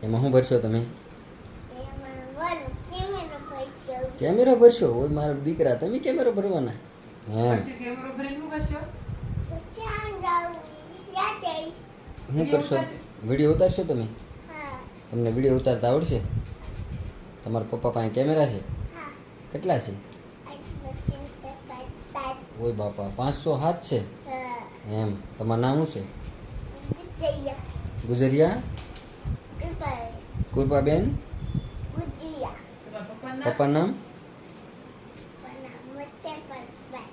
એમાં શું ભરશો તમે? એમાં વરું કેમેરો ભરજો. કેમેરો ભરશો? ઓય મારા દીકરા, તમે કેમેરો ભરવાના? હા. પછી કેમેરો ભરીને શું કરશો? તો ચાલ જાઉં યાદ આવી. શું કરશો? વિડીયો ઉતારશો તમે? હા તમને વિડીયો ઉતારતા આવડશે? તમારા પપ્પા પાસે કેમેરા છે? હા કેટલા છે? આટલું ચિંતા કરતા. ઓય બાપા, 507 છે. હા એમ. તમારું નામ શું છે? ગુજિયા ગુજરિયા ઉપર કુરબાબેન. ગુજિયા તમારા પપ્પાનું નામ? પપ્પાનું નામ? પના મચ્ચે પર બાય.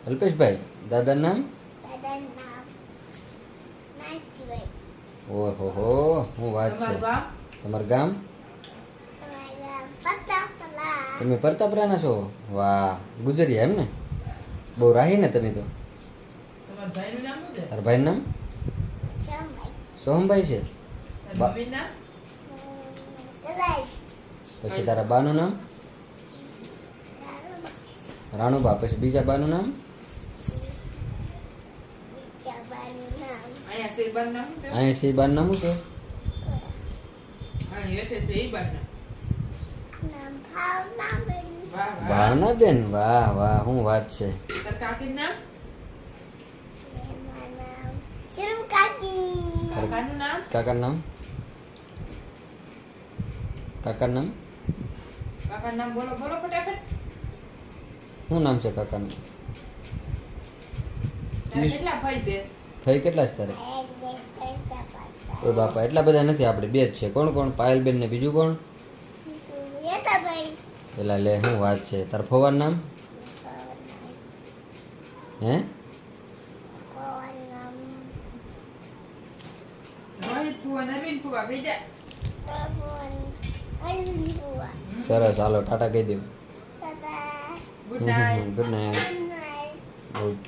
અલ્પેશભાઈ. દાદાનું નામ? દાદા નામ નાચભાઈ. ઓહો હો, શું વાત છે. તમારું ગામ? તમારું ગામ? તમારા પતા પલા. તમે પ્રતાપરાના છો? વાહ, ગુજરિયા એમ ને? બહુ રાહી ને તમે તો. તમારા ભાઈનું નામ શું છે? તારા ભાઈનું નામ સમય સોહમભાઈ છે. તારા મમ્મીનું નામ? કલાઈ પછી તારા બાનું નામ રાણુબા. પછી બીજા બાનું નામ? બીજાબાનું નામ અહીંયા શેરબાનું નામ શું છે? અહીંયા છે બાનું નામ શું છે? અહીંયા હેઠે છે એ બાનું નામ. નામ ભાવના બેન. વાહ વાહ. ભાવનાબેન. વાહ વાહ, શું વાત છે. તારા કાકીનું નામ? એમાં નામ શરૂ કાકી. કાકાનું નામ? કાકાનું નામ? કાકાનું નામ? કાકાનું નામ બોલો બોલો ફટાફટ. શું નામ છે કાકાનું? તારા કેટલા ભાઈ છે? થઈ કેટલા છે તારે? એક બે કરતા પાતા. ઓ બાપા, એટલા બધા નથી. આપણે બે જ છે. કોણ કોણ? પાયલબેન ને બીજું કોણ? યેતા ભાઈ. પેલા લે, શું વાત છે. તારા ફોવાનું નામ? હે? પવન નામ રોહિત ફુવા, નવીન ફુવા કહી દે. પવન અલ્લુઆ. સરસ, હાલો ટાટા કહી દઉં. દાદા good night. Good night. Good night. Okay.